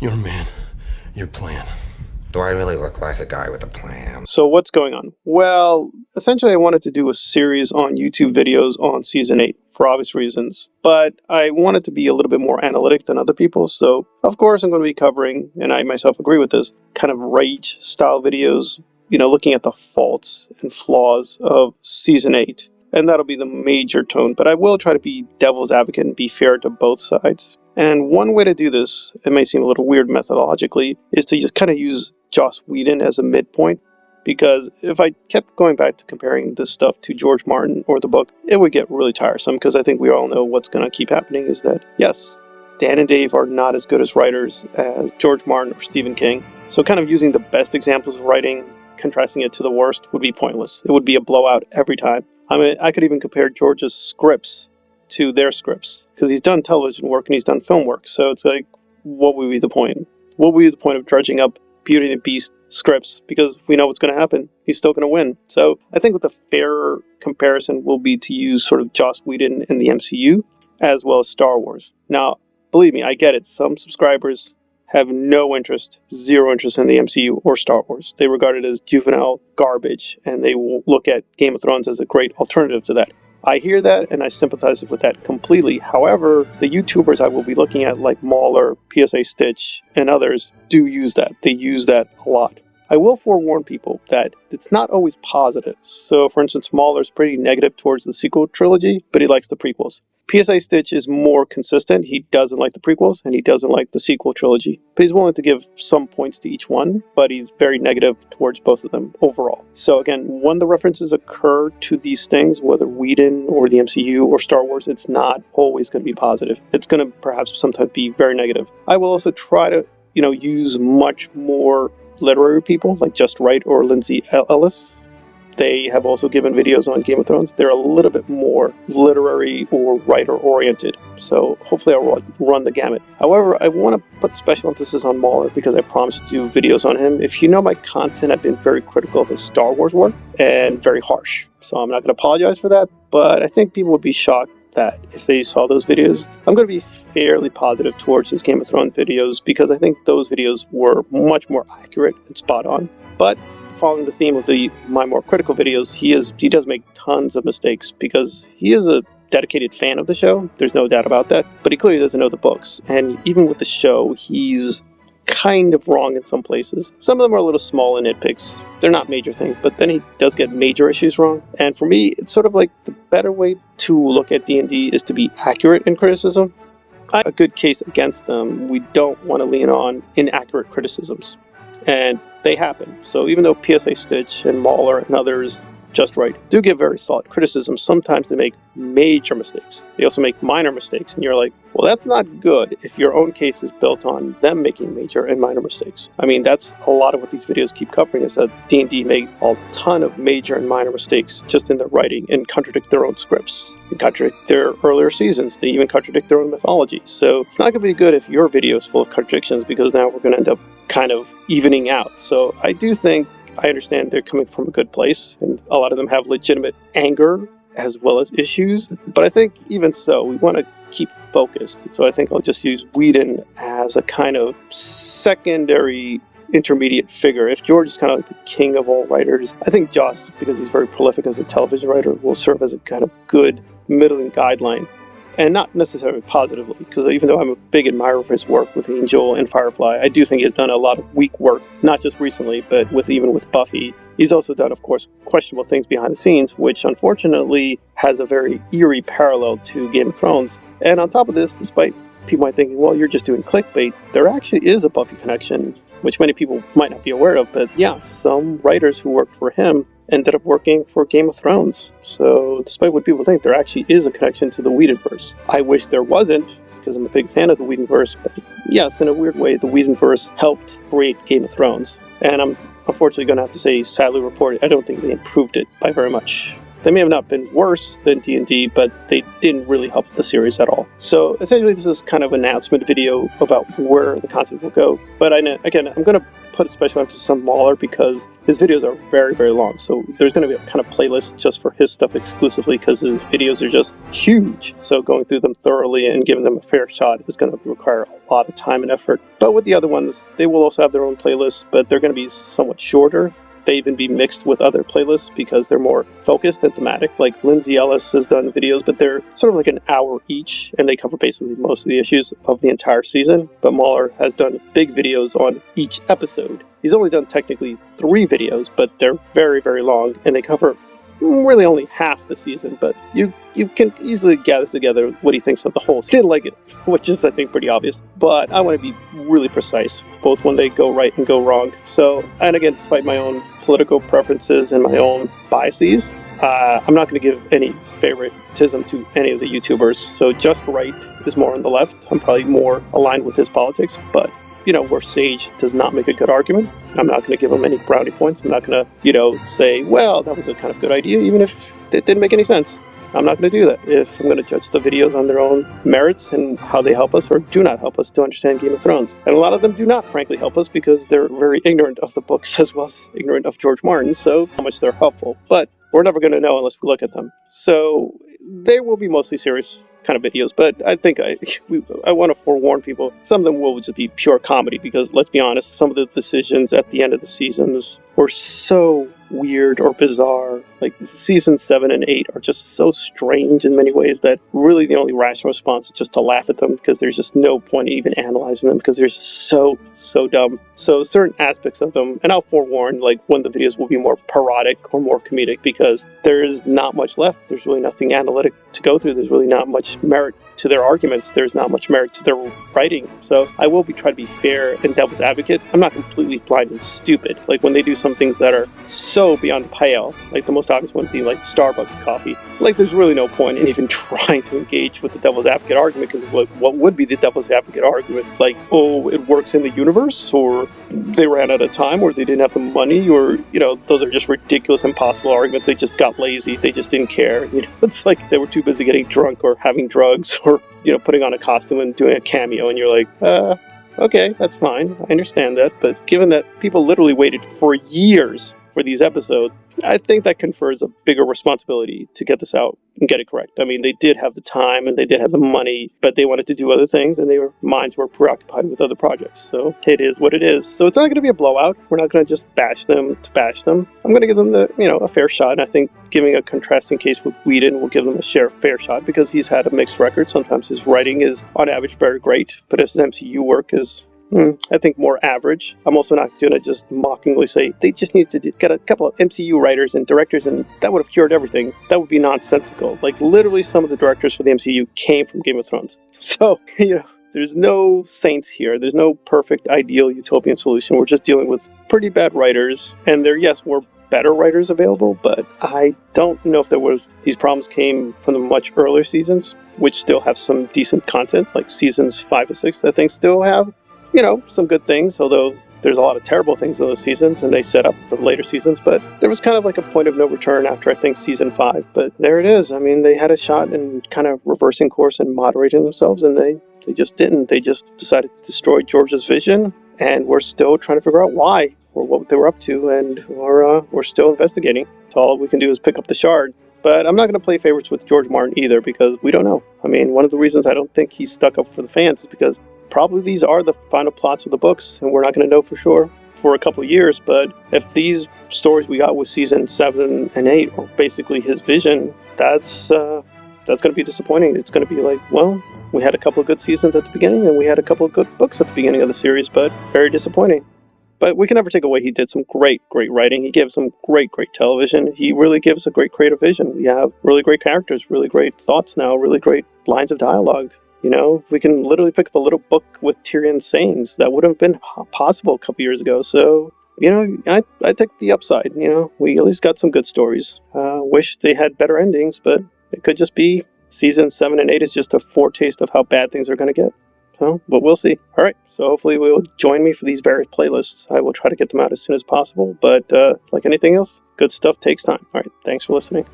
Your man, your plan. Do I really look like a guy with a plan? So what's going on? Well, essentially I wanted to do a series on YouTube videos on Season 8 for obvious reasons, but I wanted to be a little bit more analytic than other people, so of course I'm going to be covering, and I myself agree with this, kind of rage style videos, looking at the faults and flaws of Season 8. And that'll be the major tone, but I will try to be devil's advocate and be fair to both sides. And one way to do this, it may seem a little weird methodologically, is to just kind of use Joss Whedon as a midpoint. Because if I kept going back to comparing this stuff to George Martin or the book, it would get really tiresome, because I think we all know what's going to keep happening is that, yes, Dan and Dave are not as good as writers as George Martin or Stephen King. So kind of using the best examples of writing, contrasting it to the worst, would be pointless. It would be a blowout every time. I mean, I could even compare George's scripts to their scripts, because he's done television work and he's done film work. So it's like, what would be the point? What would be the point of dredging up Beauty and the Beast scripts? Because we know what's going to happen. He's still going to win. So I think with a fairer comparison will be to use sort of Joss Whedon in the MCU as well as Star Wars. Now, believe me, I get it. Some subscribers have no interest, zero interest in the MCU or Star Wars. They regard it as juvenile garbage, and they will look at Game of Thrones as a great alternative to that. I hear that, and I sympathize with that completely. However, the YouTubers I will be looking at, like Mauler, PSA Stitch, and others, do use that. They use that a lot. I will forewarn people that it's not always positive. So, for instance, Mauler's pretty negative towards the sequel trilogy, but he likes the prequels. PSA Stitch is more consistent. He doesn't like the prequels, and he doesn't like the sequel trilogy. But he's willing to give some points to each one, but he's very negative towards both of them overall. So again, when the references occur to these things, whether Whedon or the MCU or Star Wars, it's not always going to be positive. It's going to perhaps sometimes be very negative. I will also try to, use much more literary people like Just Right or Lindsay Ellis. They have also given videos on Game of Thrones. They're a little bit more literary or writer-oriented, so hopefully I'll run the gamut. However, I want to put special emphasis on Mauler because I promised to do videos on him. If you know my content, I've been very critical of his Star Wars work and very harsh, so I'm not going to apologize for that, but I think people would be shocked that if they saw those videos. I'm going to be fairly positive towards his Game of Thrones videos because I think those videos were much more accurate and spot on. But following the theme of my more critical videos, he does make tons of mistakes because he is a dedicated fan of the show. There's no doubt about that. But he clearly doesn't know the books. And even with the show, he's kind of wrong in some places. Some of them are a little small in nitpicks. They're not major things, but then he does get major issues wrong. And for me, it's sort of like the better way to look at D&D is to be accurate in criticism. A good case against them, we don't want to lean on inaccurate criticisms. And they happen. So even though PSA Stitch and Mauler and others, Just Right, do give very solid criticism, sometimes they make major mistakes. They also make minor mistakes, and you're like, well, that's not good if your own case is built on them making major and minor mistakes. I mean, that's a lot of what these videos keep covering, is that D&D made a ton of major and minor mistakes just in their writing and contradict their own scripts and contradict their earlier seasons. They even contradict their own mythology. So it's not going to be good if your video is full of contradictions, because now we're going to end up kind of evening out. So I do think, I understand they're coming from a good place, and a lot of them have legitimate anger as well as issues. But I think even so, we want to keep focused. So I think I'll just use Whedon as a kind of secondary intermediate figure. If George is kind of like the king of all writers, I think Joss, because he's very prolific as a television writer, will serve as a kind of good middling guideline. And not necessarily positively, because even though I'm a big admirer of his work with Angel and Firefly, I do think he has done a lot of weak work, not just recently, but even with Buffy. He's also done, of course, questionable things behind the scenes, which unfortunately has a very eerie parallel to Game of Thrones. And on top of this, despite people might think, well, you're just doing clickbait, there actually is a Buffy connection, which many people might not be aware of. But yeah, some writers who worked for him ended up working for Game of Thrones. So despite what people think, there actually is a connection to the Whedonverse. I wish there wasn't, because I'm a big fan of the Whedonverse, but yes, in a weird way, the Whedonverse helped create Game of Thrones. And I'm unfortunately going to have to say, sadly report, I don't think they improved it by very much. They may have not been worse than D&D, but they didn't really help the series at all. So essentially, this is kind of an announcement video about where the content will go. But again, I'm going to put a special emphasis on Mauler because his videos are very, very long. So there's going to be a kind of playlist just for his stuff exclusively because his videos are just huge. So going through them thoroughly and giving them a fair shot is going to require a lot of time and effort. But with the other ones, they will also have their own playlists, but they're going to be somewhat shorter. They even be mixed with other playlists because they're more focused and thematic. Like Lindsay Ellis has done videos, but they're sort of like an hour each, and they cover basically most of the issues of the entire season. But Mauler has done big videos on each episode. He's only done technically 3 videos, but they're very, very long, and they cover really only half the season, but you can easily gather together what he thinks of the whole. He didn't like it, which is, I think, pretty obvious, but I want to be really precise, both when they go right and go wrong. So, and again, despite my own political preferences and my own biases, I'm not going to give any favoritism to any of the YouTubers. So Just Right is more on the left. I'm probably more aligned with his politics, but where Sage does not make a good argument, I'm not going to give him any brownie points. I'm not going to, say, well, that was a kind of good idea, even if it didn't make any sense. I'm not going to do that. If I'm going to judge the videos on their own merits and how they help us or do not help us to understand Game of Thrones. And a lot of them do not, frankly, help us because they're very ignorant of the books as well as ignorant of George Martin, so how much they're helpful. But we're never going to know unless we look at them. So they will be mostly serious kind of videos, but I think I want to forewarn people, some of them will just be pure comedy because, let's be honest, some of the decisions at the end of the seasons were so weird or bizarre. Like season 7 and 8 are just so strange in many ways that really the only rational response is just to laugh at them because there's just no point in even analyzing them because they're just so dumb. So certain aspects of them, and I'll forewarn, like one of the videos will be more parodic or more comedic because there is not much left. There's really nothing analytic to go through. There's really not much merit to their arguments. There's not much merit to their writing. So I will be trying to be fair and devil's advocate. I'm not completely blind and stupid. Like when they do some things that are so beyond pale, like the most obvious one being like Starbucks coffee. Like there's really no point in even trying to engage with the devil's advocate argument because what would be the devil's advocate argument? Like, oh, it works in the universe, or they ran out of time, or they didn't have the money, or those are just ridiculous, impossible arguments. They just got lazy. They just didn't care. It's like they were too busy getting drunk or having drugs or putting on a costume and doing a cameo, and you're like, okay, that's fine. I understand that. But given that people literally waited for years for these episodes, I think that confers a bigger responsibility to get this out and get it correct. I mean, they did have the time and they did have the money, but they wanted to do other things and their minds were preoccupied with other projects. So it is what it is. So it's not going to be a blowout. We're not going to just bash them to bash them. I'm going to give them a fair shot. And I think giving a contrasting case with Whedon will give them a fair shot because he's had a mixed record. Sometimes his writing is on average very great, but his MCU work is I think more average. I'm also not going to just mockingly say they just need to get a couple of MCU writers and directors and that would have cured everything. That would be nonsensical. Like literally some of the directors for the MCU came from Game of Thrones. So, there's no saints here. There's no perfect, ideal, utopian solution. We're just dealing with pretty bad writers. And there, yes, were better writers available, but I don't know if these problems came from the much earlier seasons, which still have some decent content, like seasons 5 and 6, I think still have some good things, although there's a lot of terrible things in those seasons, and they set up the later seasons. But there was kind of like a point of no return after, I think, season 5. But there it is. I mean, they had a shot in kind of reversing course and moderating themselves, and they just didn't. They just decided to destroy George's vision, and we're still trying to figure out why or what they were up to, and we're still investigating. So all we can do is pick up the shard. But I'm not going to play favorites with George Martin either because we don't know. I mean, one of the reasons I don't think he's stuck up for the fans is because probably these are the final plots of the books, and we're not going to know for sure for a couple of years. But if these stories we got with season 7 and 8 are basically his vision, that's going to be disappointing. It's going to be like, well, we had a couple of good seasons at the beginning, and we had a couple of good books at the beginning of the series, but very disappointing. But we can never take away he did some great writing. He gave some great television. He really gives a great creative vision. We have really great characters, really great thoughts now, really great lines of dialogue. We can literally pick up a little book with Tyrion's sayings that would have been possible a couple years ago. So, I take the upside. We at least got some good stories. Wish they had better endings, but it could just be season 7 and 8 is just a foretaste of how bad things are going to get. So, but we'll see. All right. So hopefully will join me for these various playlists. I will try to get them out as soon as possible. But like anything else, good stuff takes time. All right. Thanks for listening.